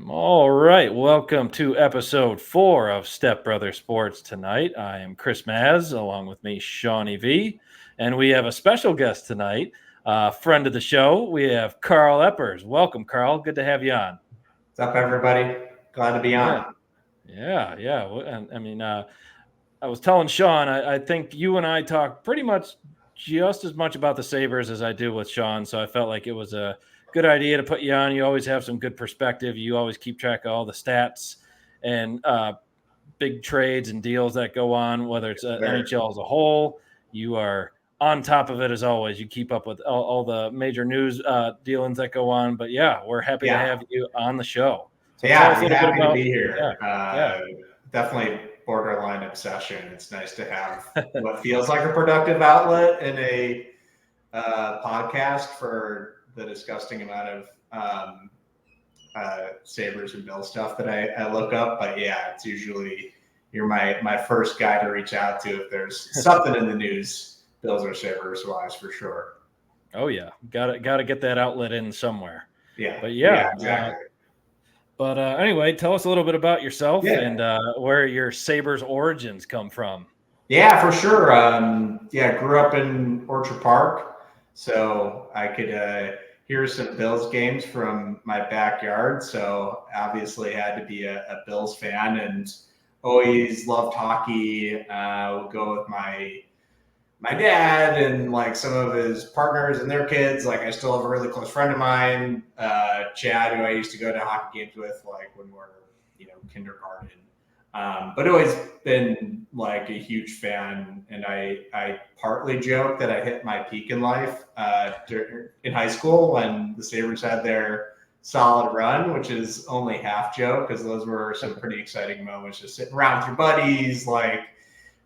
All right, welcome to episode 4 of Step Brother Sports tonight. I am Chris Maz, along with me, Shawnee V, and we have a special guest tonight, friend of the show. We have Carl Eppers. Welcome, Carl. Good to have you on. What's up, everybody? Glad to be Yeah, on. yeah. And I mean, I was telling Sean, I think you and I talk pretty much just as much about the Sabres as I do with Sean. So I felt like it was a good idea to put you on. You always have some good perspective. You always keep track of all the stats and big trades and deals that go on, whether it's There. NHL as a whole. You are on top of it as always. You keep up with all the major news dealings that go on. But yeah, we're happy to Yeah, have you on the show. So tell yeah. us a Be little bit happy to about, be yeah, here. yeah. Definitely borderline obsession. It's nice to have what feels like a productive outlet in a podcast for the disgusting amount of Sabres and Bill stuff that I look up. But yeah, it's usually you're my first guy to reach out to if there's something in the news, Bills or Sabres wise for sure. Oh yeah, got to get that outlet in somewhere. Yeah, But yeah, yeah, exactly. anyway, tell us a little bit about yourself Yeah. and where your Sabres origins come from. Yeah, for sure. Yeah, grew up in Orchard Park, so I could hear some Bills games from my backyard. So obviously had to be a Bills fan and always loved hockey. Would go with my dad and like some of his partners and their kids. Like I still have a really close friend of mine, Chad, who I used to go to hockey games with, like when we're kindergarten. But always been like a huge fan, and I partly joke that I hit my peak in life in high school when the Sabres had their solid run, which is only half joke because those were some pretty exciting moments, just sitting around with your buddies, like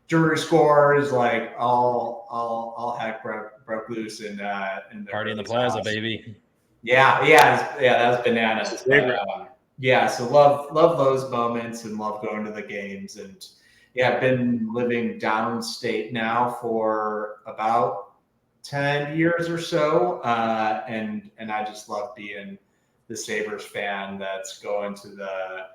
Drew scores, like all heck broke loose in the Party in the early Plaza, spots. baby. Yeah, that was It's a bananas. But favorite. yeah, so love those moments and love going to the games. And yeah, I've been living downstate now for about 10 years or so, and I just love being the Sabres fan that's going to the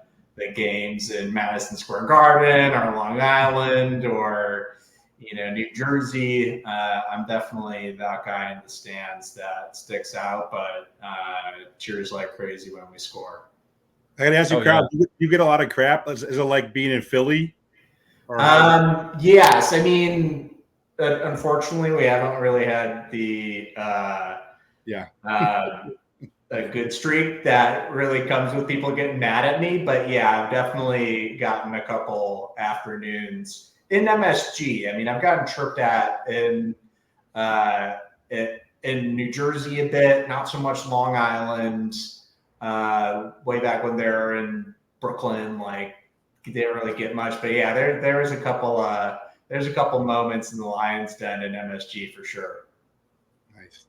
games in Madison Square Garden or Long Island or New Jersey. I'm definitely that guy in the stands that sticks out, but cheers like crazy when we score. I got to ask you, Oh yeah. Carl, you get a lot of crap? Is it like being in Philly? Or Yes, I mean, unfortunately, we haven't really had the yeah. a good streak that really comes with people getting mad at me. But yeah, I've definitely gotten a couple afternoons in MSG. I mean, I've gotten chirped at uh, in New Jersey a bit, not so much Long Island. Way back when they were in Brooklyn, like they didn't really get much. But yeah, there was a couple. There's a couple moments in the Lions Den in MSG for sure. Nice.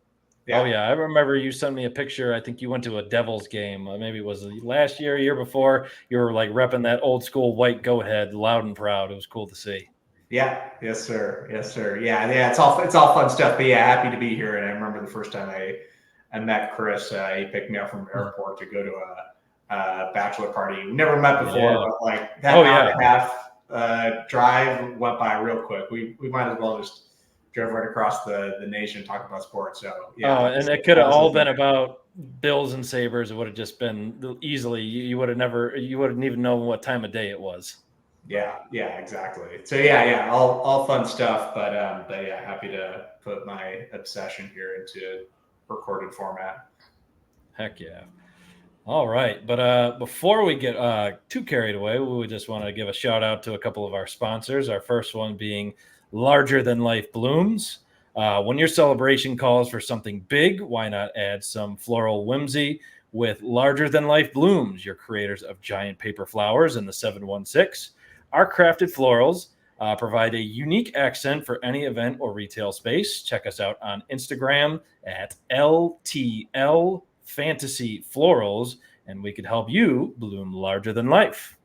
Oh yeah, I remember you sent me a picture. I think you went to a Devils game. Maybe it was last year, year before. You were like repping that old school white goat head, loud and proud. It was cool to see. Yeah, yes, sir. Yes, sir. Yeah. It's all fun stuff. But yeah, happy to be here. And I remember the first time I met Chris. He picked me up from the airport to go to a bachelor party. We never met before, Yeah. but like that hour and a half drive went by real quick. We might as well just drove right across the nation and talk about sports. So yeah. And it could have all been about Bills and Sabres. It would have just been easily. You would have never. You wouldn't even known what time of day it was. Yeah, exactly. So yeah, all fun stuff. But yeah, happy to put my obsession here into recorded format. Heck yeah. All right. But before we get too carried away, we would just want to give a shout out to a couple of our sponsors. Our first one being LargerThanLifeBlooms. When your celebration calls for something big, why not add some floral whimsy with Larger Than Life Blooms, your creators of giant paper flowers in the 716. Our crafted florals provide a unique accent for any event or retail space. Check us out on Instagram at LTL Fantasy Florals, and we could help you bloom larger than life.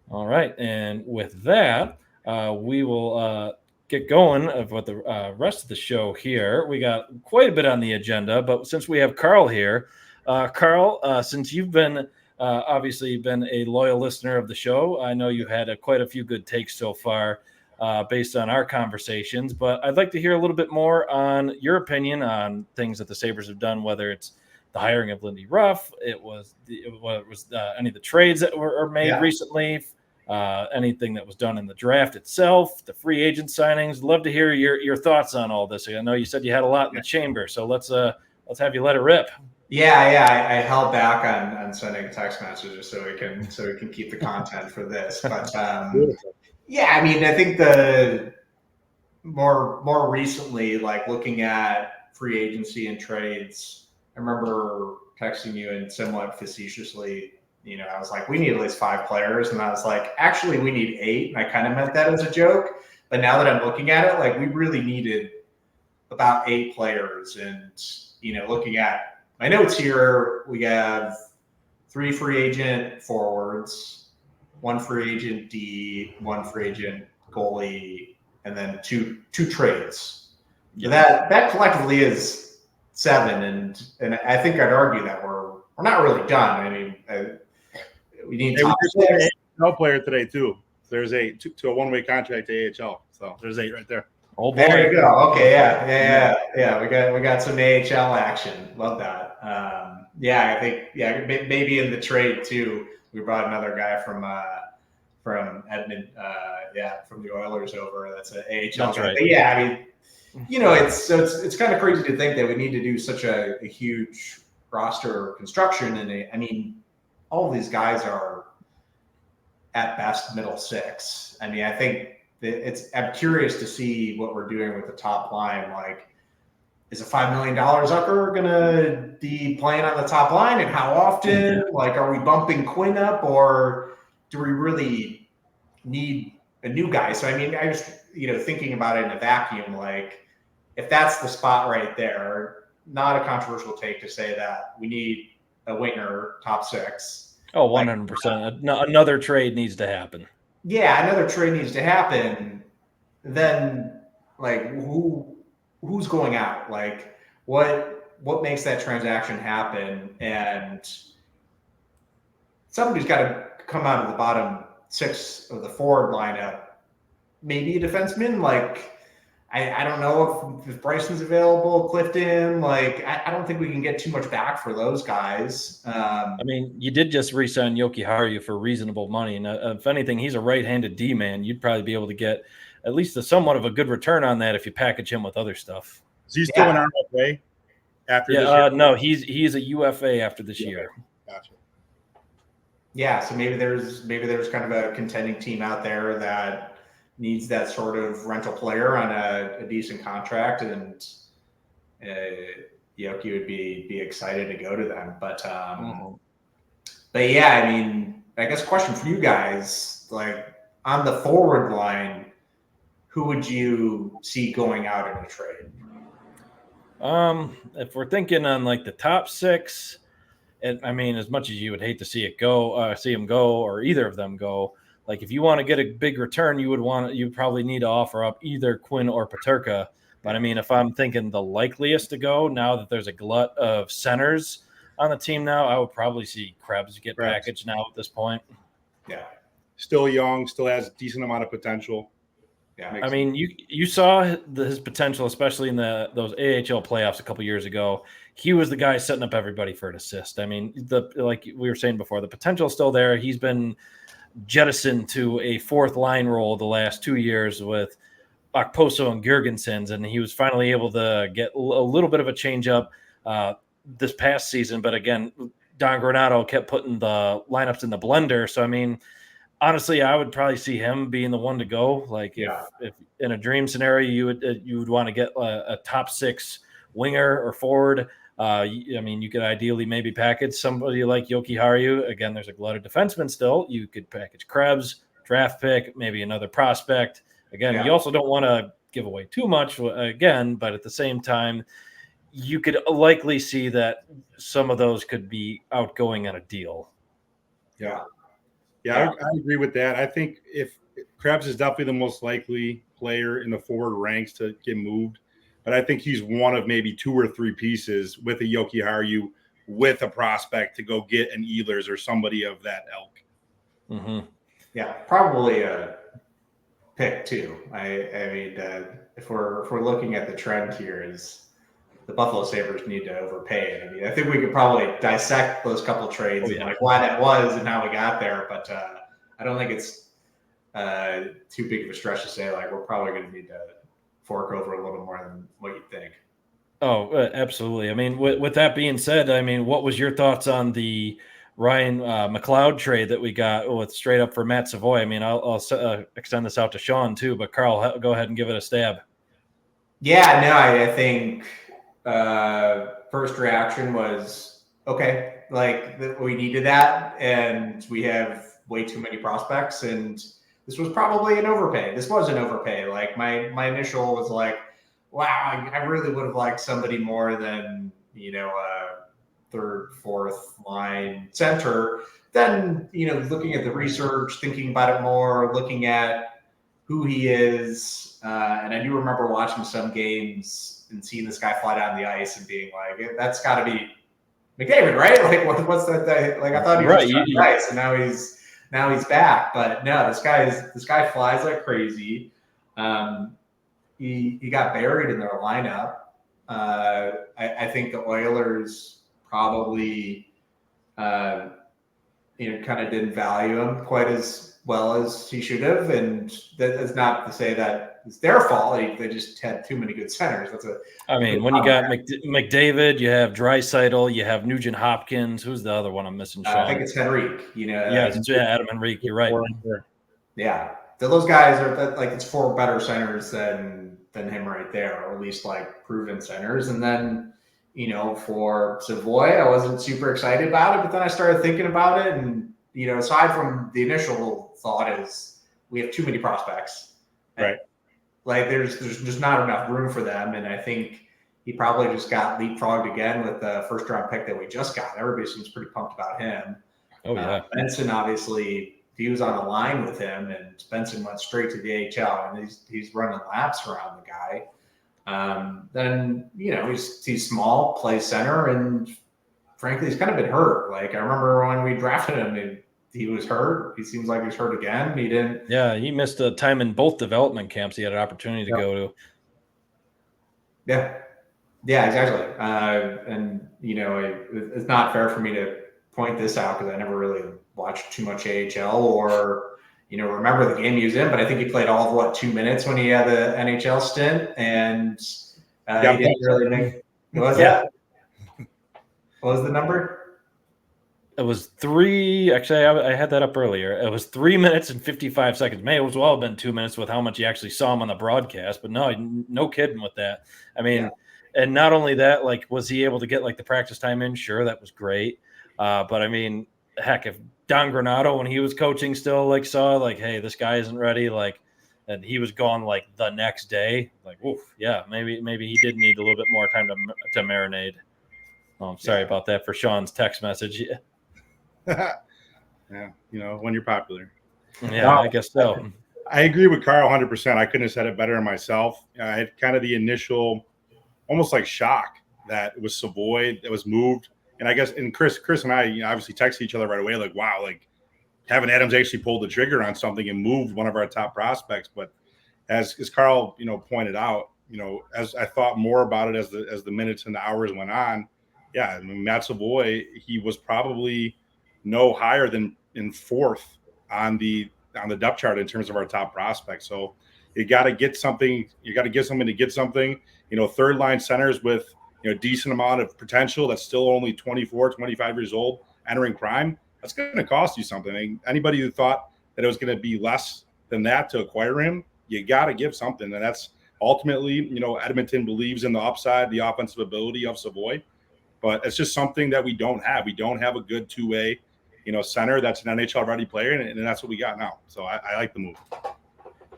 All right, and with that, we will get going with the rest of the show here. We got quite a bit on the agenda, but since we have Carl here, Carl, since you've been obviously been a loyal listener of the show, I know you've had quite a few good takes so far based on our conversations, but I'd like to hear a little bit more on your opinion on things that the Sabres have done, whether it's the hiring of Lindy Ruff, it was any of the trades that were made recently, anything that was done in the draft itself, the free agent signings. Love to hear your thoughts on all this. I know you said you had a lot in the chamber, so let's have you let it rip. Yeah. I held back on sending text messages so we can keep the content for this. But yeah, I mean, I think the more recently, like looking at free agency and trades, I remember texting you and somewhat facetiously, I was like, we need at least 5 players. And I was like, actually, we need 8. And I kind of meant that as a joke. But now that I'm looking at it, like we really needed about 8 players. And, looking at my notes here, we have 3 free agent forwards, 1 free agent D, 1 free agent goalie, and then two trades. So that collectively is 7, and I think I'd argue that we're not really done. I mean, we need top 6. AHL player today too. There's a one-way contract to AHL, so there's 8 right there. Oh boy. There you go. Okay, yeah. We got some AHL action. Love that. I think maybe in the trade too, we brought another guy from Edmond, from the Oilers over. That's an AHL That's guy. right. But yeah, I mean, it's kind of crazy to think that we need to do such a huge roster construction, and I mean, all of these guys are at best middle 6. I mean, I think I'm curious to see what we're doing with the top line. Like, is a $5 million Zucker going to be playing on the top line, and how often? Like, are we bumping Quinn up, or do we really need a new guy? So I mean, I just thinking about it in a vacuum, like if that's the spot right there, not a controversial take to say that we need a winger top 6. Oh, 100%. Another trade needs to happen. Yeah, another trade needs to happen. Then, like, who's going out? Like, what makes that transaction happen? And somebody's got to come out of the bottom 6 of the forward lineup. Maybe a defenseman. Like, I don't know if Bryson's available, Clifton. Like, I don't think we can get too much back for those guys. I mean, you did just re-sign Muki Hawkins for reasonable money. And if anything, he's a right-handed D-man. You'd probably be able to get at least somewhat of a good return on that if you package him with other stuff. Is he still an RFA after this year? No, he's a UFA after this year. Gotcha. Yeah, so maybe there's kind of a contending team out there that needs that sort of rental player on a decent contract, and Yoki would be excited to go to them. But yeah, I mean, I guess question for you guys, like on the forward line, who would you see going out in a trade? If we're thinking on like the top 6, and I mean, as much as you would hate to see him go, or either of them go, like if you want to get a big return, you probably need to offer up either Quinn or Peterka. But I mean, if I'm thinking the likeliest to go, now that there's a glut of centers on the team now, I would probably see Krebs get packaged now at this point. Yeah. Still young, still has a decent amount of potential. Yeah. I mean, you saw his potential, especially in those AHL playoffs a couple years ago. He was the guy setting up everybody for an assist. I mean, like we were saying before, the potential is still there. He's been jettisoned to a 4th line role the last 2 years with Okposo and Girgensons, and he was finally able to get a little bit of a change up this past season. But again, Don Granato kept putting the lineups in the blender. So, I mean, honestly, I would probably see him being the one to go. Like if in a dream scenario, you would want to get a top 6 winger or forward. I mean, you could ideally maybe package somebody like Yoki Haru. Again, there's a glut of defensemen still. You could package Krebs, draft pick, maybe another prospect. Again, you also don't want to give away too much again, but at the same time, you could likely see that some of those could be outgoing on a deal. Yeah, I agree with that. I think if Krebs is definitely the most likely player in the forward ranks to get moved, but I think he's one of maybe 2 or 3 pieces with a Yoki Haru with a prospect to go get an Ehlers or somebody of that ilk. Mm-hmm. Yeah, probably a pick too. I mean, if we're looking at the trend here, is the Buffalo Sabres need to overpay. I mean, I think we could probably dissect those couple trades and like why that was and how we got there, but I don't think it's too big of a stretch to say like we're probably going to need to fork over a little more than what you think. Oh, absolutely. I mean, with that being said, I mean, what was your thoughts on the Ryan McLeod trade that we got with straight up for Matt Savoy? I mean, I'll extend this out to Sean too, but Carl, go ahead and give it a stab. Yeah, no, I think first reaction was okay, like we needed that, and we have way too many prospects, and this was probably an overpay. This was an overpay. Like my initial was like, wow, I really would have liked somebody more than third, fourth line center. Then looking at the research, thinking about it more, looking at who he is, and I do remember watching some games and seeing this guy fly down the ice and being like, "That's got to be McDavid, right?" Like, what's that? Like, I thought he was on the ice, and now he's back. But no, this guy flies like crazy. He got buried in their lineup. I think the Oilers probably kind of didn't value him quite as well as he should have, and that is not to say that it's their fault. They just had too many good centers. When you got McDavid, you have Draisaitl, you have Nugent Hopkins. Who's the other one I'm missing? Sean? I think it's Henrique. Adam Henrique. You're right. Yeah, so those guys are like it's 4 better centers than him right there, or at least like proven centers. And then for Savoy, I wasn't super excited about it, but then I started thinking about it, and aside from the initial thought is we have too many prospects, right? Like there's just not enough room for them, and I think he probably just got leapfrogged again with the first round pick that we just got. Everybody seems pretty pumped about him. Oh yeah, Benson obviously. He was on a line with him, and Benson went straight to the AHL, and he's running laps around the guy. Then he's small, plays center, and frankly, he's kind of been hurt. Like I remember when we drafted him, he was hurt. He seems like he's hurt again. He didn't. Yeah, he missed a time in both development camps. He had an opportunity to go to. Yeah, exactly. And it's not fair for me to point this out because I never really watched too much AHL or remember the game he was in, but I think he played all of 2 minutes when he had the NHL stint, and he didn't really make. What was that? What was the number? It was 3. Actually, I had that up earlier. It was 3 minutes and 55 seconds. May as well have been 2 minutes with how much you actually saw him on the broadcast. But no kidding with that. I mean, and not only that, like, was he able to get like the practice time in? Sure, that was great. But I mean, heck, if Don Granato, when he was coaching, still like saw like, hey, this guy isn't ready, like, and he was gone like the next day, like, oof, yeah, maybe he did need a little bit more time to marinate. Oh, I'm sorry about that for Sean's text message. Yeah, when you're popular. Yeah, I guess so. I agree with Carl 100%. I couldn't have said it better myself. I had kind of the initial, almost like shock that it was Savoy that was moved. And I guess, and Chris and I, obviously texted each other right away, like, wow, like having Adams actually pulled the trigger on something and moved one of our top prospects. But as Carl, pointed out, as I thought more about it as the minutes and the hours went on, yeah, I mean, Matt Savoy, he was probably no higher than in 4th on the depth chart in terms of our top prospects. So you got to get something. You got to get something to get something. Third line centers with decent amount of potential that's still only 24, 25 years old, entering prime. That's going to cost you something. I mean, anybody who thought that it was going to be less than that to acquire him, you got to give something. And that's ultimately, Edmonton believes in the upside, the offensive ability of Savoy, but it's just something that we don't have. We don't have a good two-way, center that's an NHL ready player, and that's what we got now. So I like the move.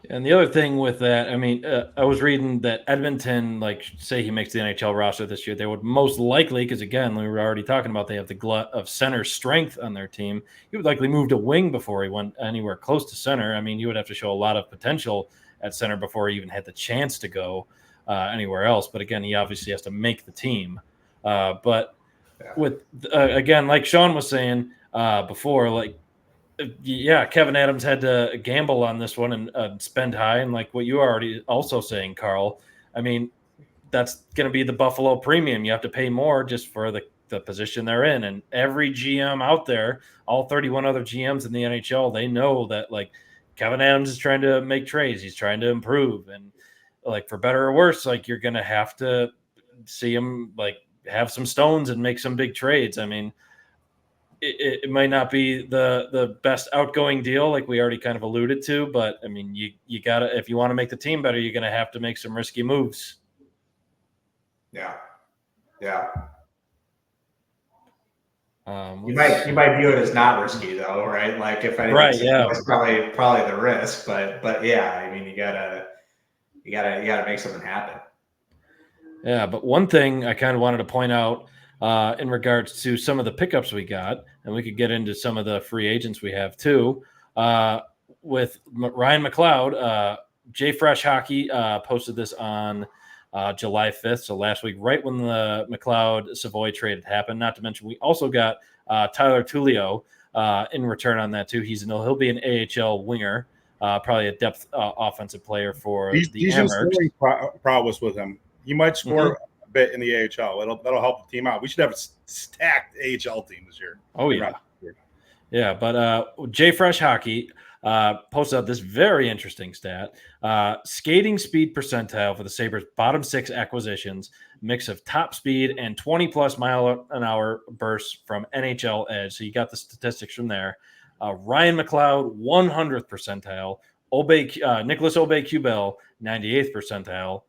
And the other thing with that, I mean, I was reading that Edmonton, like, say he makes the NHL roster this year, they would most likely, because again, we were already talking about they have the glut of center strength on their team, he would likely move to wing before he went anywhere close to center. I mean, he would have to show a lot of potential at center before he even had the chance to go anywhere else. But again, he obviously has to make the team. But with again, like Sean was saying before, like Kevin Adams had to gamble on this one and spend high, and like what you are already also saying, Carl. I mean, that's going to be the Buffalo premium. You have to pay more just for the position they're in, and every GM out there, all 31 other GMs in the NHL, they know that like Kevin Adams is trying to make trades. He's trying to improve, and like for better or worse, like you're going to have to see him like have some stones and make some big trades. I mean, it might not be the best outgoing deal, like we already kind of alluded to, but I mean, you gotta, if you want to make the team better, you're going to have to make some risky moves. Yeah. You might view it as not risky though, right? Like if anything, right, yeah, it's probably the risk, but yeah, I mean, you gotta make something happen. Yeah, but one thing I kind of wanted to point out in regards to some of the pickups we got, and we could get into some of the free agents we have too. With Ryan McLeod, J Fresh Hockey posted this on July 5th, so last week, right when the McLeod Savoy trade had happened. Not to mention, we also got Tyler Tullio in return on that too. He'll be an AHL winger, probably a depth offensive player for the Amherst. Prowess with him. He might score a bit in the AHL. That'll help the team out. We should have a stacked AHL team this year. Oh yeah, yeah. But J Fresh Hockey posted out this very interesting stat: skating speed percentile for the Sabres' bottom 6 acquisitions, mix of top speed and 20+ mile an hour bursts from NHL edge. So you got the statistics from there. Ryan McLeod, 100th percentile. Nicholas Aube-Kubel, 98th percentile.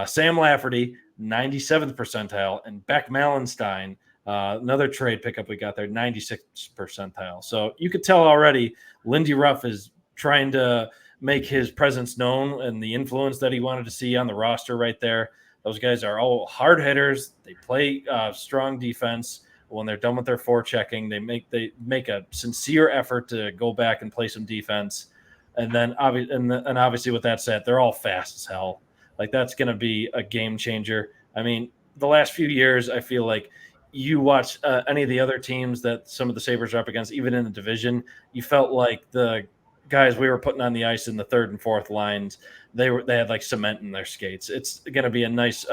Sam Lafferty, 97th percentile, and Beck Malenstein, another trade pickup we got there, 96th percentile. So you could tell already Lindy Ruff is trying to make his presence known and the influence that he wanted to see on the roster right there. Those guys are all hard hitters. They play strong defense. When they're done with their forechecking, they make a sincere effort to go back and play some defense. And then obviously with that said, they're all fast as hell. Like that's going to be a game changer. I mean, the last few years, I feel like you watch any of the other teams that some of the Sabres are up against, even in the division, you felt like the guys we were putting on the ice in the third and fourth lines, they had like cement in their skates. It's going to be a nice,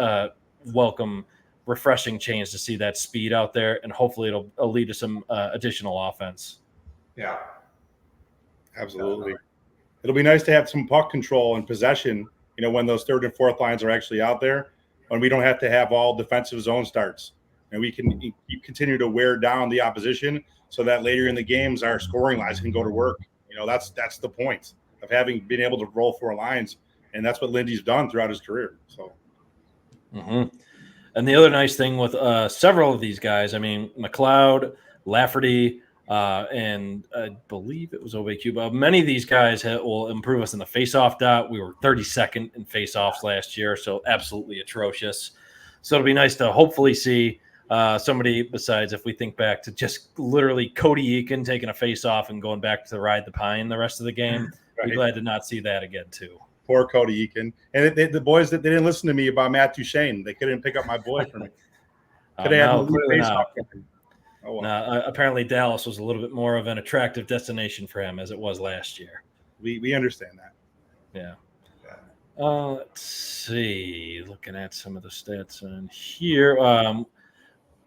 welcome, refreshing change to see that speed out there, and hopefully it'll lead to some additional offense. Yeah, absolutely. It'll be nice to have some puck control and possession. You know, when those third and fourth lines are actually out there, when we don't have to have all defensive zone starts, and we can continue to wear down the opposition so that later in the games our scoring lines can go to work. You know, that's the point of having been able to roll 4 lines, and that's what Lindy's done throughout his career. So, and the other nice thing with several of these guys, I mean, McLeod, Lafferty, and I believe it was Aube-Kubel. Many of these guys will improve us in the face-off dot. We were 32nd in face-offs last year, so absolutely atrocious. So it'll be nice to hopefully see somebody besides, if we think back to just literally Cody Eakin taking a face-off and going back to ride the pine the rest of the game. Right. Be glad to not see that again too. Poor Cody Eakin. And the boys that they didn't listen to me about Matt Duchene. They couldn't pick up my boy for me. Could have had face-off. Oh, well. Apparently Dallas was a little bit more of an attractive destination for him as it was last year. We understand that. Yeah. Let's see. Looking at some of the stats on here.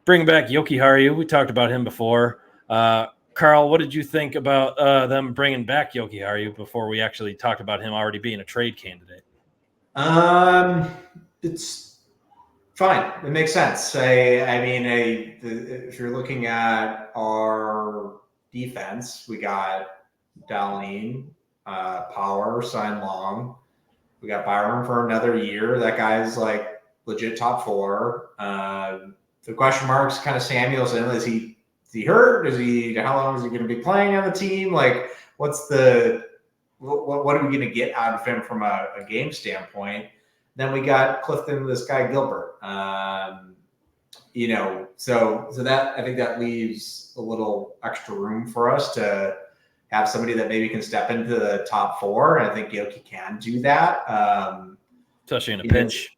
Bring back Jokiharju. We talked about him before. Carl, what did you think about them bringing back Jokiharju before we actually talked about him already being a trade candidate? It's fine. It makes sense. If you're looking at our defense, we got Dahlin, Power, signed long. We got Byram for another year. That guy's like legit top 4. The question marks kind of Samuelson. Is he hurt? How long is he going to be playing on the team? Like, what are we going to get out of him from a game standpoint? Then we got Clifton, this guy Gilbert. So that, I think that leaves a little extra room for us to have somebody that maybe can step into the top 4. And I think Yoki can do that. Especially in a pinch.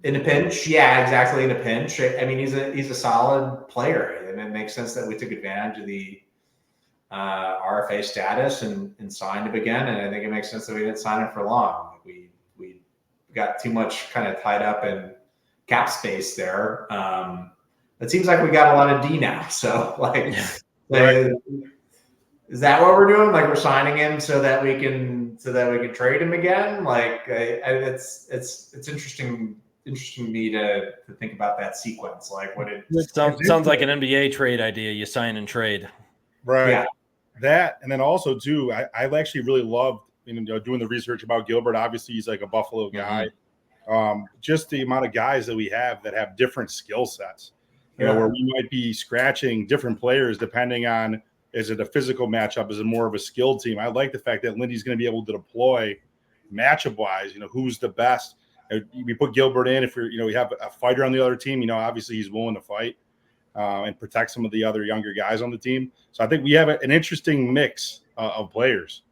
In a pinch, yeah, exactly. In a pinch, I mean, he's a solid player, and it makes sense that we took advantage of the RFA status and signed him again. And I think it makes sense that we didn't sign him for long. We got too much kind of tied up in cap space there. It seems like we got a lot of D now. So like, Right. is that what we're doing? Like we're signing him so that we can trade him again? Like it's interesting to me to think about that sequence. Like what it sounds like an NBA trade idea. You sign and trade. Right. Yeah. That, and then also too, I actually really loved doing the research about Gilbert. Obviously, he's like a Buffalo guy. Just the amount of guys that we have that have different skill sets, where we might be scratching different players depending on, is it a physical matchup? Is it more of a skilled team? I like the fact that Lindy's going to be able to deploy matchup wise, who's the best. We put Gilbert in if we have a fighter on the other team, obviously he's willing to fight and protect some of the other younger guys on the team. So I think we have an interesting mix of players.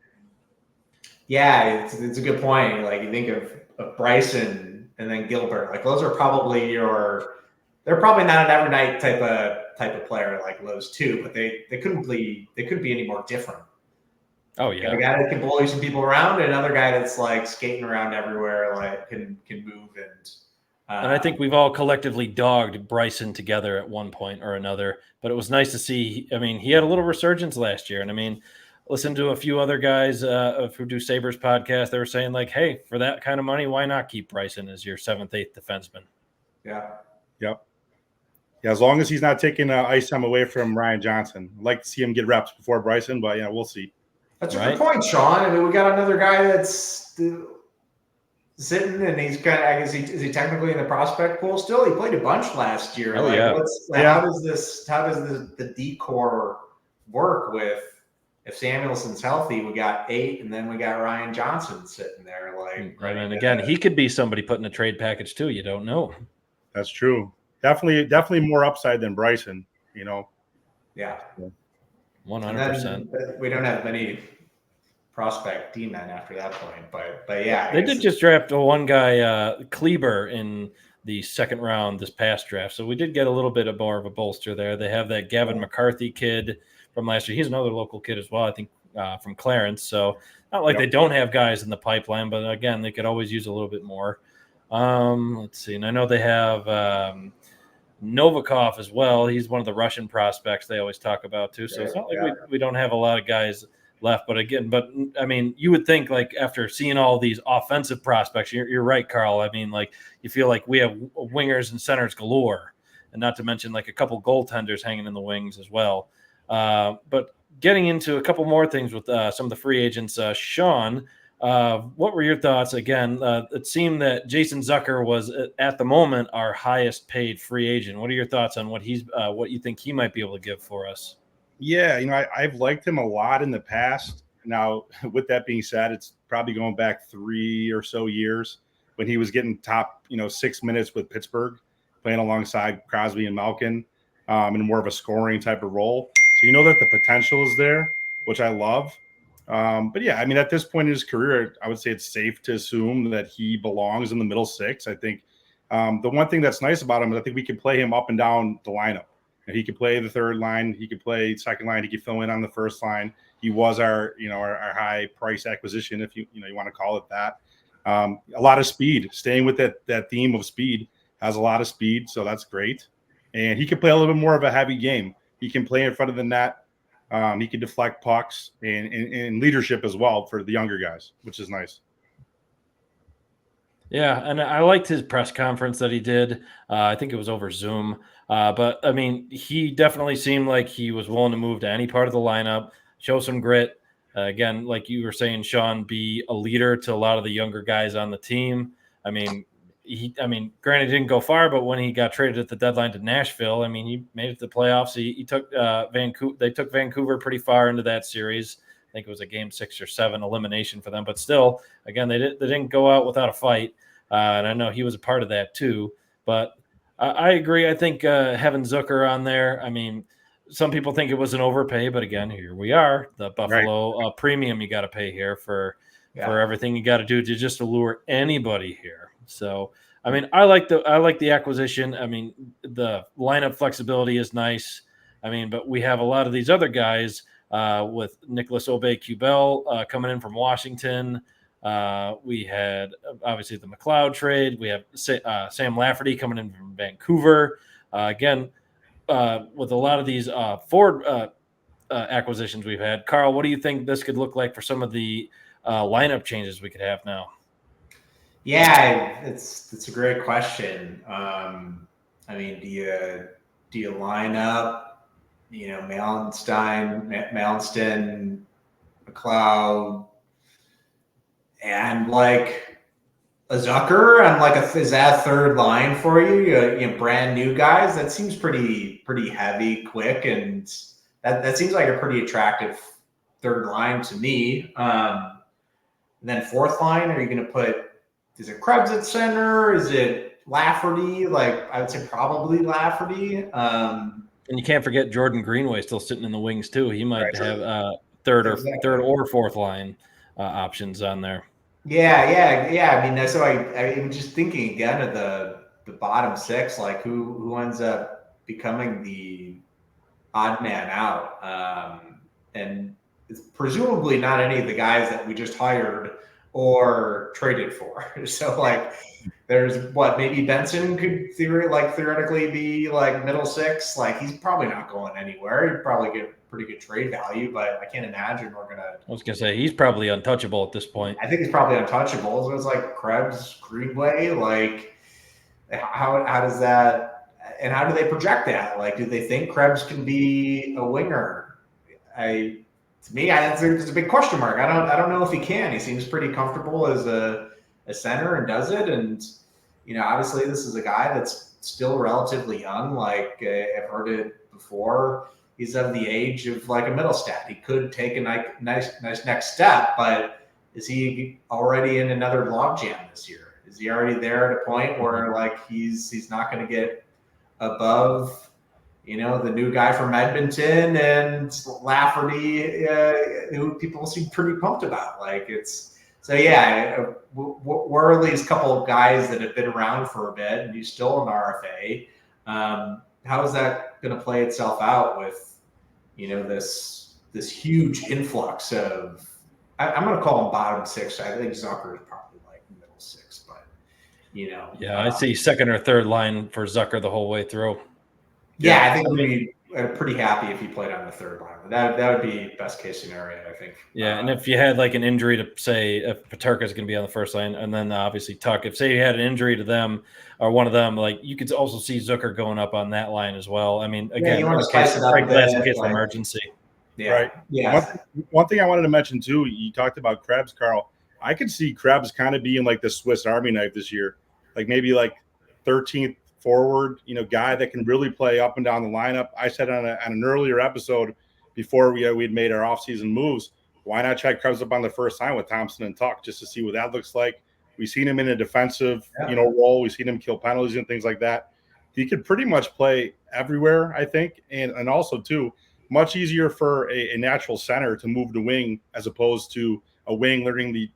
Yeah, it's a good point. Like you think of Bryson and then Gilbert, like those are probably they're probably not an every night type of player like those two, but they couldn't be any more different. Oh yeah, a guy that can bully some people around, and another guy that's like skating around everywhere, like can move and I think we've all collectively dogged Bryson together at one point or another. But it was nice to see. I mean, he had a little resurgence last year, and I mean, listen to a few other guys who do Sabres podcast. They were saying like, hey, for that kind of money, why not keep Bryson as your 7th, 8th defenseman? Yeah. Yep. Yeah, as long as he's not taking ice time away from Ryan Johnson. I'd like to see him get reps before Bryson, but we'll see. That's a good point, Sean. I mean, we got another guy that's sitting, and he's kind of, I guess, is he technically in the prospect pool still? He played a bunch last year. Oh, How does the decor work with, if Samuelson's healthy, we got 8, and then we got Ryan Johnson sitting there. And again, he could be somebody putting a trade package too. You don't know. That's true. Definitely more upside than Bryson, Yeah. 100%. We don't have many prospect D-men after that point, but yeah. They did just draft one guy, Kleber, in the 2nd round this past draft. So we did get a little bit more of a bolster there. They have that Gavin McCarthy kid from last year. He's another local kid as well, I think, from Clarence. So not like they don't have guys in the pipeline, but again, they could always use a little bit more. Let's see. And I know they have Novikov as well. He's one of the Russian prospects they always talk about too. So it's not like we don't have a lot of guys left. But I mean, you would think like after seeing all these offensive prospects, you're right, Carl. I mean, like you feel like we have wingers and centers galore, and not to mention like a couple goaltenders hanging in the wings as well. But getting into a couple more things with some of the free agents, Sean, what were your thoughts? Again, it seemed that Jason Zucker was at the moment our highest paid free agent. What are your thoughts on what you think he might be able to give for us? Yeah, I've liked him a lot in the past. Now, with that being said, it's probably going back 3 or so years when he was getting top, 6 minutes with Pittsburgh, playing alongside Crosby and Malkin in more of a scoring type of role. So that the potential is there, which I love. But yeah, I mean, at this point in his career, I would say it's safe to assume that he belongs in the middle 6. I think the one thing that's nice about him is I think we can play him up and down the lineup. And he could play the 3rd line, he could play 2nd line, he could fill in on the 1st line. He was our high price acquisition, if you want to call it that. A lot of speed, staying with that theme of speed, has a lot of speed, so that's great. And he can play a little bit more of a heavy game. He can play in front of the net. He can deflect pucks and leadership as well for the younger guys, which is nice. Yeah, and I liked his press conference that he did. I think it was over Zoom. But, I mean, he definitely seemed like he was willing to move to any part of the lineup, show some grit. Again, like you were saying, Sean, be a leader to a lot of the younger guys on the team. I mean, granted, he didn't go far, but when he got traded at the deadline to Nashville, I mean, he made it to the playoffs. He took Vancouver. They took Vancouver pretty far into that series. I think it was a game 6 or 7 elimination for them, but still, again, they didn't go out without a fight. And I know he was a part of that too. But I agree. I think having Zucker on there, I mean, some people think it was an overpay, but again, here we are, the Buffalo premium you got to pay here for everything you got to do to just allure anybody here. So I mean, I like the acquisition. I mean, the lineup flexibility is nice. I mean, but we have a lot of these other guys with Nicholas Obey-Cubell coming in from Washington. We had obviously the McLeod trade. We have Sam Lafferty coming in from Vancouver. Again, with a lot of these forward acquisitions we've had. Carl, what do you think this could look like for some of the lineup changes we could have now? Yeah, it's a great question. I mean, do you line up, Malenston, McLeod, and like a Zucker, and like is that third line for you? Brand new guys. That seems pretty heavy, quick, and that seems like a pretty attractive third line to me. And then fourth line, are you going to put? Is it Krebs at center? Is it Lafferty? Like, I would say probably Lafferty. And you can't forget Jordan Greenway still sitting in the wings too. He might have third or fourth line options on there. Yeah. I mean, that's so I'm just thinking again of the bottom six, like who ends up becoming the odd man out, and it's presumably not any of the guys that we just hired or traded for. So like there's maybe Benson could theoretically be like middle six. Like he's probably not going anywhere. He'd probably get pretty good trade value, but I can't imagine we're gonna. I was gonna say he's probably untouchable at this point. I think he's probably untouchable. So it's like Krebs, Greenway. Like how does that, and how do they project that? Like, do they think Krebs can be a winger? To me, I think there's a big question mark. I don't know if he can. He seems pretty comfortable as a center and does it. And obviously, this is a guy that's still relatively young. Like I've heard it before. He's of the age of like a Middlestat. He could take a nice next step, but is he already in another logjam this year? Is he already there at a point where like he's not going to get above? The new guy from Edmonton and Lafferty, who people seem pretty pumped about. Like we're at least a couple of guys that have been around for a bit, and he's still an RFA. How is that going to play itself out with, this huge influx of? I'm going to call him bottom six. I think Zucker is probably like middle six, but I see second or third line for Zucker the whole way through. Yeah, I think we'd be pretty happy if he played on the third line. That would be best case scenario, I think. Yeah, and if you had like an injury to say if Peterka is going to be on the first line, and then obviously Tuck, if say you had an injury to them or one of them, like you could also see Zucker going up on that line as well. I mean, again, you want to spice it up in case of emergency. Yeah. Right. Yeah. One thing I wanted to mention too, you talked about Krebs, Carl. I could see Krebs kind of being like the Swiss Army knife this year, like maybe like 13th forward, guy that can really play up and down the lineup. I said on an earlier episode before we'd made our offseason moves, why not try Krebs up on the first line with Thompson and Tuck just to see what that looks like? We've seen him in a defensive, role. We've seen him kill penalties and things like that. He could pretty much play everywhere, I think, and also too much easier for a natural center to move to wing as opposed to a wing learning the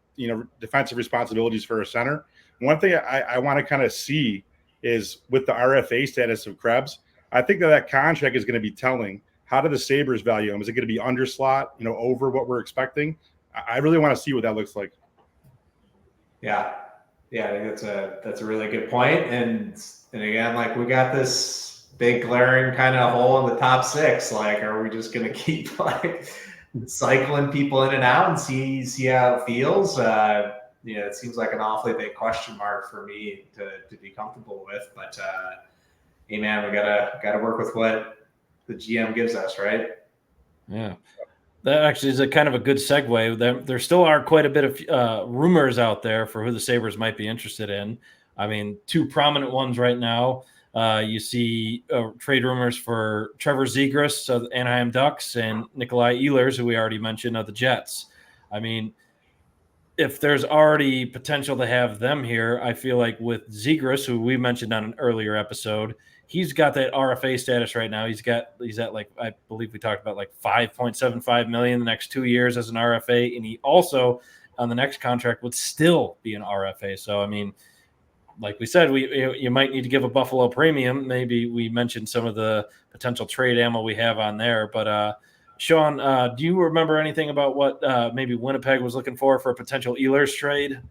defensive responsibilities for a center. One thing I want to kind of see is with the RFA status of Krebs, I think that contract is going to be telling. How do the Sabres value him? Is it going to be under slot, over what we're expecting? I really want to see what that looks like. Yeah, I think that's a really good point. And again, like we got this big glaring kind of hole in the top six. Like, are we just going to keep like cycling people in and out and see how it feels? It seems like an awfully big question mark for me to be comfortable with. But hey, man, we gotta work with what the GM gives us, right? Yeah, that actually is a kind of a good segue. There still are quite a bit of rumors out there for who the Sabres might be interested in. I mean, two prominent ones right now. You see trade rumors for Trevor Zegras of the Anaheim Ducks and Nikolai Ehlers, who we already mentioned, of the Jets. I mean, if there's already potential to have them here, I feel like with Zegras, who we mentioned on an earlier episode, he's got that RFA status right now. He's at like, I believe we talked about like $5.75 million the next 2 years as an RFA. And he also on the next contract would still be an RFA. So, I mean, like we said, you might need to give a Buffalo premium. Maybe we mentioned some of the potential trade ammo we have on there. But Sean, do you remember anything about what maybe Winnipeg was looking for a potential Ehlers trade?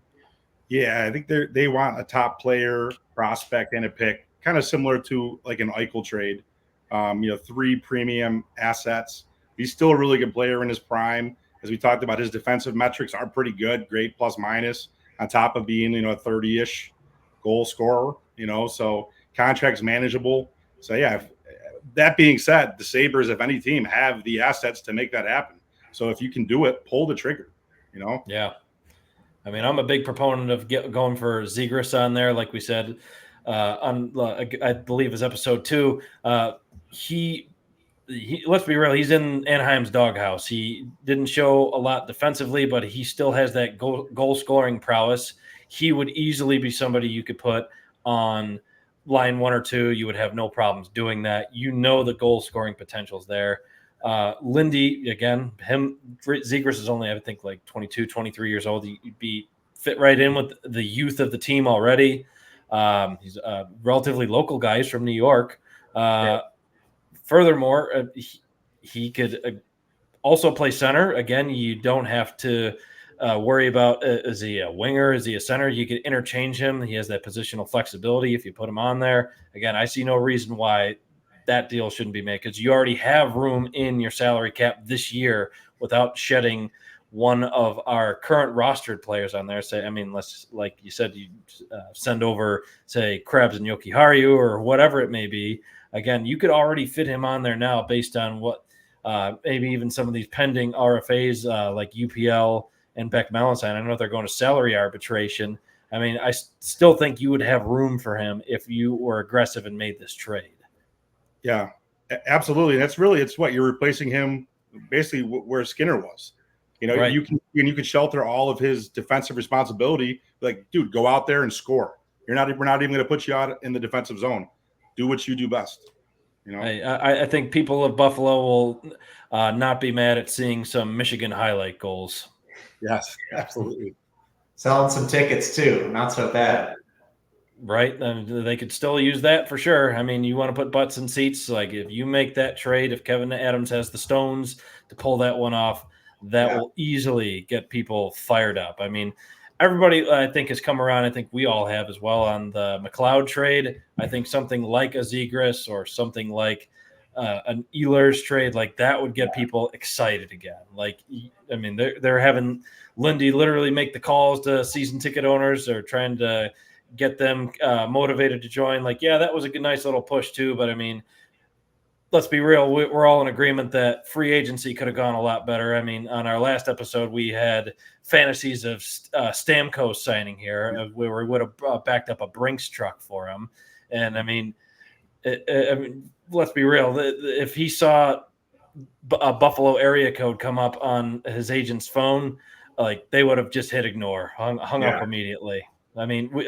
Yeah, I think they want a top player, prospect, and a pick, kind of similar to like an Eichel trade. 3 premium assets. He's still a really good player in his prime. As we talked about, his defensive metrics are pretty good, great plus minus, on top of being, a 30-ish goal scorer, so contract's manageable. So yeah, that being said, the Sabres, if any team, have the assets to make that happen. So if you can do it, pull the trigger, Yeah. I mean, I'm a big proponent of going for Zegras on there. Like we said, I believe is episode 2. He let's be real, he's in Anaheim's doghouse. He didn't show a lot defensively, but he still has that goal scoring prowess. He would easily be somebody you could put on line 1 or 2. You would have no problems doing that. The goal scoring potential's there. Lindy, again, Zegras is only, I think, like 22, 23 years old. He'd be fit right in with the youth of the team already. He's a relatively local guy. He's from New York. Furthermore, he could also play center. Again, you don't have to worry about is he a winger? Is he a center? You could interchange him. He has that positional flexibility if you put him on there. Again, I see no reason why that deal shouldn't be made, because you already have room in your salary cap this year without shedding one of our current rostered players on there. Let's, like you said, you send over, say, Krebs and Yoki Haru or whatever it may be. Again, you could already fit him on there now based on what maybe even some of these pending RFAs like UPL and Beck Melanson. I know they're going to salary arbitration. I mean, I still think you would have room for him if you were aggressive and made this trade. Yeah, absolutely. That's really, it's what you're replacing him basically where Skinner was. Right. You can shelter all of his defensive responsibility. Like, dude, go out there and score. We're not even going to put you out in the defensive zone. Do what you do best. I think people of Buffalo will not be mad at seeing some Michigan highlight goals. Yes, absolutely. Selling some tickets too. Not so bad. Right. They could still use that for sure. I mean, you want to put butts in seats. Like, if you make that trade, if Kevin Adams has the stones to pull that one off, that will easily get people fired up. I mean, everybody, I think, has come around. I think we all have as well on the McLeod trade. I think something like a Zegras or something like an Ehlers trade, like that would get people excited again. Like, I mean, they're having Lindy literally make the calls to season ticket owners. They're trying to get them motivated to join. Like, yeah, that was a nice little push too. But I mean, let's be real. We're all in agreement that free agency could have gone a lot better. I mean, on our last episode, we had fantasies of Stamkos signing here, where we would have backed up a Brinks truck for him. And I mean, let's be real. If he saw a Buffalo area code come up on his agent's phone, like, they would have just hit ignore, hung up immediately. I mean, we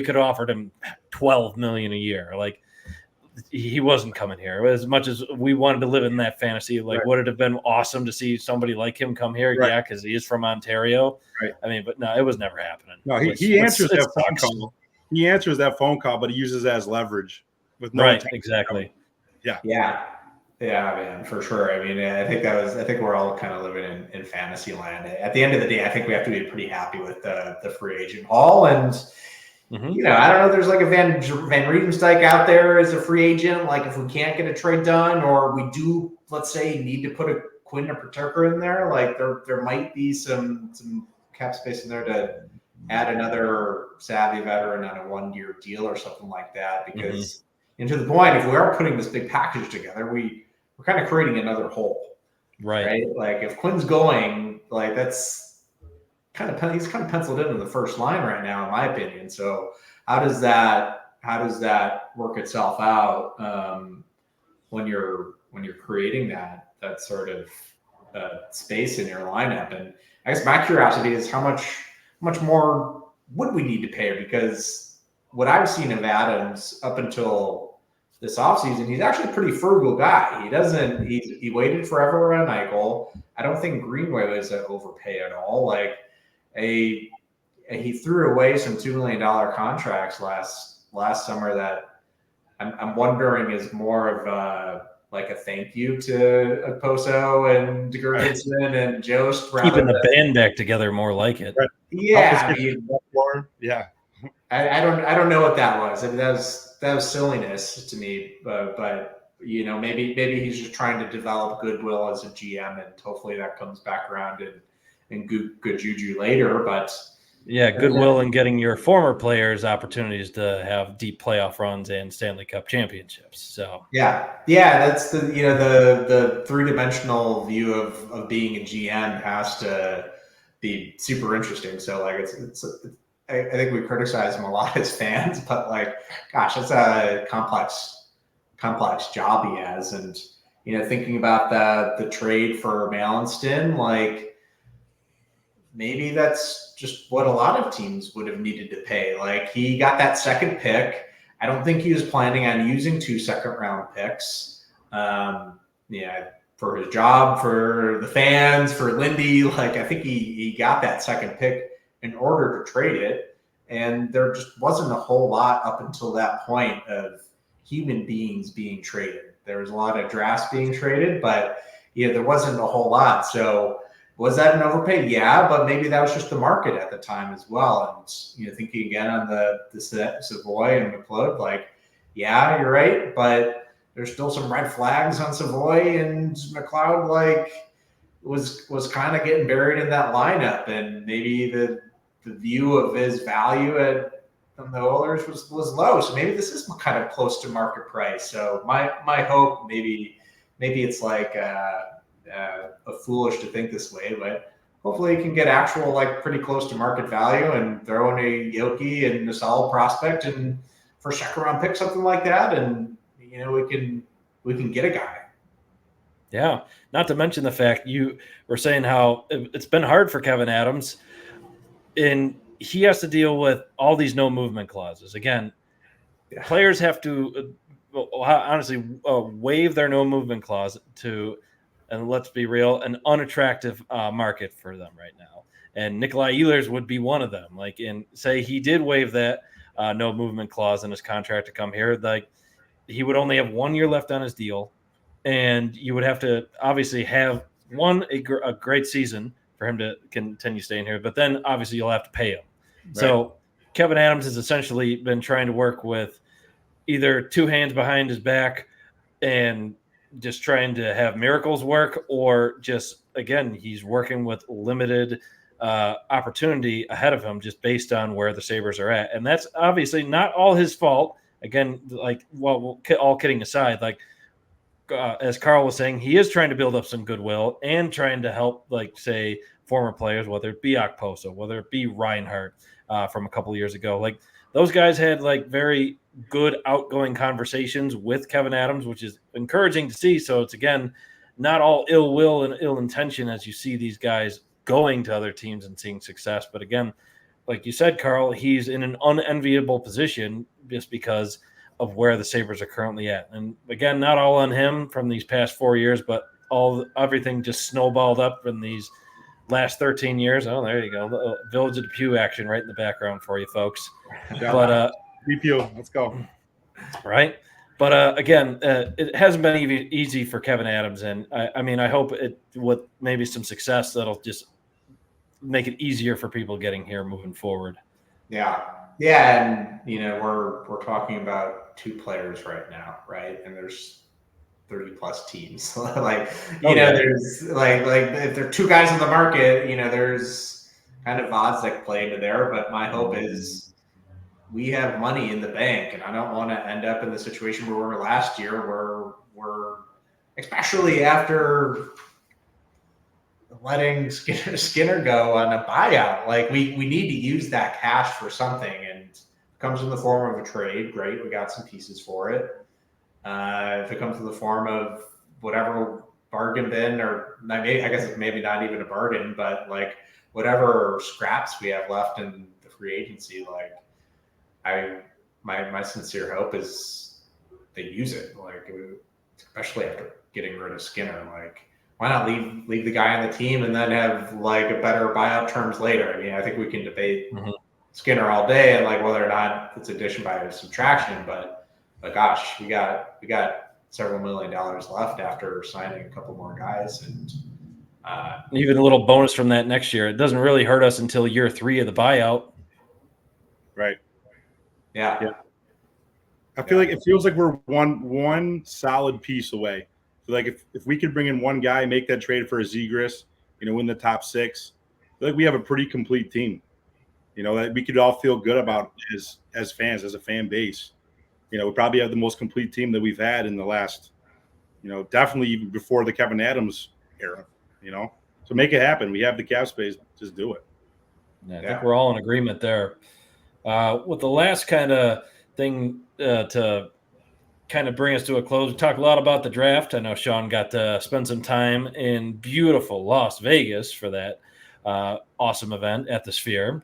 could have offered him $12 million a year. Like, he wasn't coming here. As much as we wanted to live in that fantasy, like, would it have been awesome to see somebody like him come here? Right. Yeah, because he is from Ontario. Right. I mean, but no, it was never happening. No, he answers that phone call. He answers that phone call, but he uses it as leverage with no right. Exactly. Yeah, man, for sure. I mean, I think we're all kind of living in fantasy land. At the end of the day, I think we have to be pretty happy with the free agent haul. And I don't know, there's like a Van Riemsdyk out there as a free agent. Like, if we can't get a trade done, or we do, let's say, need to put a Quinn or Paterka in there, like there might be some cap space in there to add another savvy veteran on a 1-year deal or something like that. Because, and to the point, if we are putting this big package together, we're kind of creating another hole, right? Like, if Quinn's going, like, that's he's kind of penciled in the first line right now, in my opinion. So how does that work itself out when you're creating that sort of space in your lineup? And I guess my curiosity is how much more would we need to pay her? Because what I've seen of Adams up until this offseason, he's actually a pretty frugal guy. He waited forever on Eichel. I don't think Greenway was an overpay at all. Like, he threw away some $2 million contracts last summer that I'm wondering is more of like a thank you to Poso and Gergensen and Jost. Keeping the band back together, more like it. Right. Yeah, I mean, yeah. I don't know what that was. I mean, that was silliness to me. But you know, maybe he's just trying to develop goodwill as a GM, and hopefully that comes back around and good juju later. But yeah, goodwill in getting your former players opportunities to have deep playoff runs and Stanley Cup championships. So yeah, that's the 3-dimensional view of being a GM has to be super interesting. So like I think we criticize him a lot as fans, but like, gosh, it's a complex job he has. And, you know, thinking about the trade for Malenston, like maybe that's just what a lot of teams would have needed to pay. Like he got that second pick. I don't think he was planning on using 2 second-round picks. Yeah, for his job, for the fans, for Lindy. Like I think he got that second pick in order to trade it. And there just wasn't a whole lot up until that point of human beings being traded. There was a lot of drafts being traded, but there wasn't a whole lot. So was that an overpay? Yeah, but maybe that was just the market at the time as well. And thinking again on the Savoy and McLeod, like, yeah, you're right, but there's still some red flags on Savoy and McLeod. Like was kind of getting buried in that lineup, and maybe the view of his value from the Oilers was low. So maybe this is kind of close to market price. So my hope, maybe it's like foolish to think this way, but hopefully you can get actual like pretty close to market value and throw in a Yoki and a solid prospect and for second round pick, something like that. And we can get a guy. Yeah. Not to mention the fact you were saying how it's been hard for Kevyn Adams, and he has to deal with all these no movement clauses. Again, players have to honestly waive their no movement clause to, and let's be real, an unattractive market for them right now. And Nikolai Ehlers would be one of them. Like, in say he did waive that no movement clause in his contract to come here, like he would only have 1 year left on his deal, and you would have to obviously have a great season for him to continue staying here, but then obviously you'll have to pay him. Right. So Kevyn Adams has essentially been trying to work with either 2 hands behind his back and just trying to have miracles work, or just, again, he's working with limited opportunity ahead of him just based on where the Sabres are at. And that's obviously not all his fault. Again, like, well, all kidding aside, like, as Carl was saying, he is trying to build up some goodwill and trying to help, like, say, former players, whether it be Okposo, whether it be Reinhart from a couple of years ago. Like, those guys had, like, very good outgoing conversations with Kevyn Adams, which is encouraging to see. So it's, again, not all ill will and ill intention as you see these guys going to other teams and seeing success. But again, like you said, Carl, he's in an unenviable position just because of where the Sabres are currently at. And again, not all on him from these past 4 years, but everything just snowballed up in these last 13 years. Oh, there you go. Village of the Pew action right in the background for you folks. Yeah. But BPO, let's go. Right. But again, it hasn't been easy for Kevyn Adams. And I mean, I hope it with maybe some success that'll just make it easier for people getting here moving forward. Yeah. Yeah. And, we're talking about 2 players right now, right? And there's 30 plus teams. There's like if there are 2 guys on the market, there's kind of odds that play into there. But my hope is we have money in the bank, and I don't want to end up in the situation where we were last year, where we're, especially after letting Skinner go on a buyout. Like we need to use that cash for something, and it comes in the form of a trade. Great, we got some pieces for it. If it comes in the form of whatever bargain bin, or I guess it's maybe not even a bargain, but like whatever scraps we have left in the free agency, like my sincere hope is they use it. Like especially after getting rid of Skinner, like why not leave the guy on the team and then have like a better buyout terms later? I mean, I think we can debate Skinner all day, and like whether or not it's addition by subtraction, but gosh, we got several $1 million left after signing a couple more guys, and even a little bonus from that next year. It doesn't really hurt us until year 3 of the buyout. Right. Yeah. I feel like it feels like we're one solid piece away. So like if we could bring in one guy, make that trade for a Zegras, win the top 6, I feel like we have a pretty complete team. That we could all feel good about as fans, as a fan base. We probably have the most complete team that we've had in the last, definitely even before the Kevin Adams era. So make it happen. We have the cap space. Just do it. Yeah, I think we're all in agreement there. With the last kind of thing to kind of bring us to a close, we talked a lot about the draft. I know Sean got to spend some time in beautiful Las Vegas for that awesome event at the Sphere.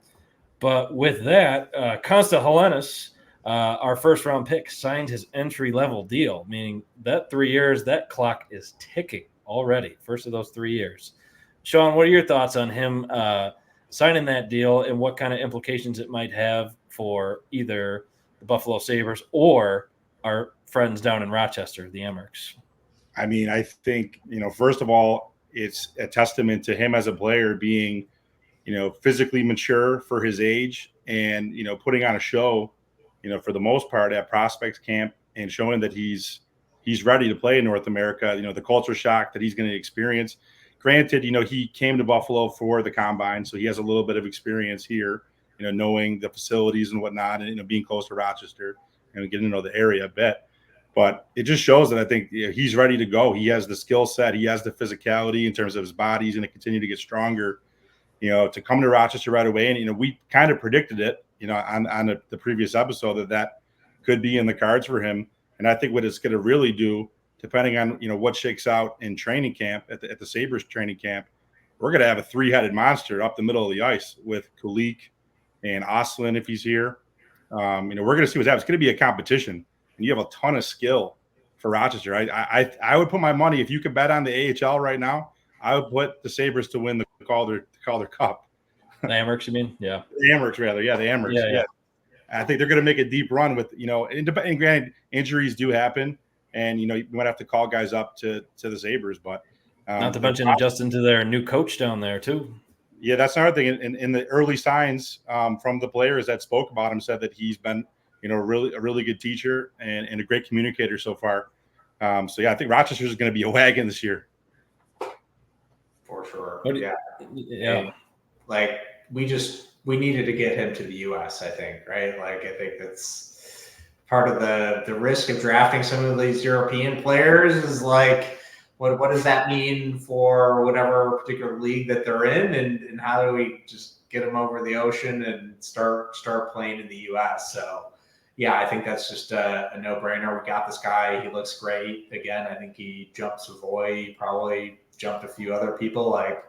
But with that, Konsta Helenius, our first-round pick, signed his entry-level deal, meaning that 3 years, that clock is ticking already, first of those 3 years. Sean, what are your thoughts on him signing that deal and what kind of implications it might have for either the Buffalo Sabres or our friends down in Rochester, the Emmericks? I mean, I think, first of all, it's a testament to him as a player being, physically mature for his age and, putting on a show, for the most part at prospects camp and showing that he's ready to play in North America, the culture shock that he's going to experience. Granted, he came to Buffalo for the combine, so he has a little bit of experience here, knowing the facilities and whatnot, and, being close to Rochester and getting to know the area a bit. But it just shows that I think he's ready to go. He has the skill set. He has the physicality in terms of his body. He's going to continue to get stronger, to come to Rochester right away. And, we kind of predicted it, on the previous episode that could be in the cards for him. And I think what it's going to really do, depending on, what shakes out in training camp at the Sabres training camp, we're going to have a 3-headed monster up the middle of the ice with Kulik and Oslin if he's here. We're going to see what's happening. It's going to be a competition, and you have a ton of skill for Rochester. I would put my money, if you could bet on the AHL right now, I would put the Sabres to win the Calder Cup. The Amherst, you mean? Yeah. The Amherst, rather. Yeah, the Amherst. Yeah. I think they're going to make a deep run with, and granted, injuries do happen, and, you might have to call guys up to the Sabres. But not to mention adjusting to their new coach down there, too. Yeah, that's another thing. In the early signs from the players that spoke about him said that he's been, a really good teacher and a great communicator so far. So, yeah, I think Rochester is going to be a wagon this year. For sure. Yeah. And, like, we needed to get him to the U.S., I think, right? Like, I think that's part of the risk of drafting some of these European players is like, what does that mean for whatever particular league that they're in, and how do we just get them over the ocean and start playing in the U.S.? So, yeah, I think that's just a no-brainer. We got this guy. He looks great. Again, I think he jumped Savoy. He probably jumped a few other people. Like,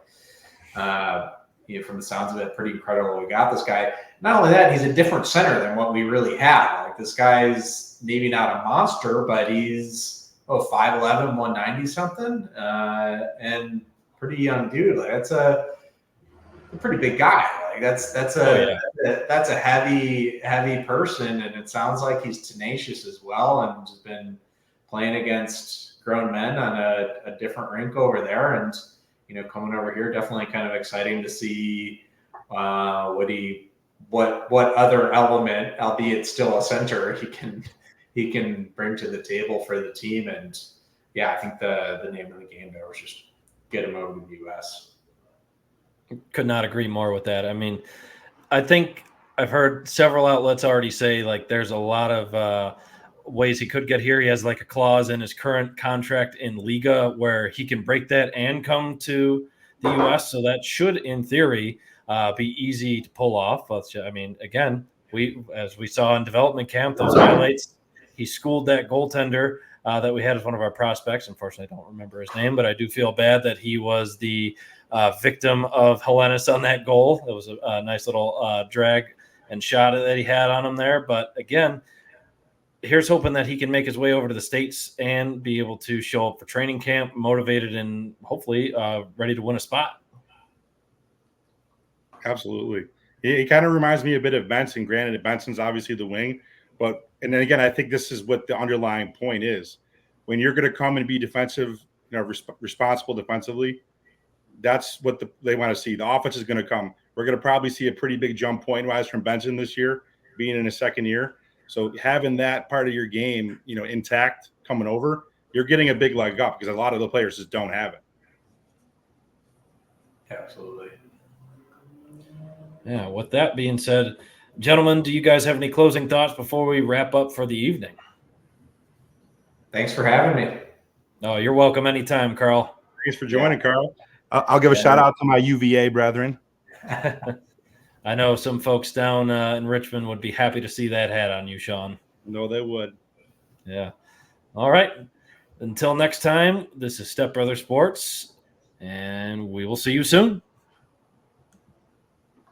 from the sounds of it, pretty incredible. We got this guy. Not only that, he's a different center than what we really had. Like, this guy's maybe not a monster, but he's 5'11", 190 something, and pretty young dude. Like, that's a pretty big guy. Like, that's a heavy person, and it sounds like he's tenacious as well, and has been playing against grown men on a different rink over there, and coming over here, definitely kind of exciting to see what other element, albeit still a center, he can bring to the table for the team. And yeah, I think the name of the game there was just get him over to the U.S. Could not agree more with that. I mean, I think I've heard several outlets already say, like, there's a lot of ways he could get here. He has like a clause in his current contract in Liga where he can break that and come to the U.S. So that should, in theory, be easy to pull off. But I mean, again, as we saw in development camp, those highlights, he schooled that goaltender that we had as one of our prospects. Unfortunately, I don't remember his name, but I do feel bad that he was the victim of Helenius on that goal. It was a nice little drag and shot that he had on him there. But again, here's hoping that he can make his way over to the States and be able to show up for training camp, motivated and hopefully ready to win a spot. Absolutely. It kind of reminds me a bit of Benson. Granted, Benson's obviously the wing, and then again, I think this is what the underlying point is. When you're going to come and be defensive, responsible defensively, that's what they want to see. The offense is going to come. We're going to probably see a pretty big jump point-wise from Benson this year, being in his second year. So having that part of your game, intact coming over, you're getting a big leg up because a lot of the players just don't have it. Absolutely. Yeah, with that being said, gentlemen, do you guys have any closing thoughts before we wrap up for the evening? Thanks for having me. Oh, you're welcome anytime, Carl. Thanks for joining, Carl. I'll give a shout out to my UVA brethren. I know some folks down in Richmond would be happy to see that hat on you, Sean. No, they would. Yeah. All right. Until next time, this is Step Brother Sports, and we will see you soon.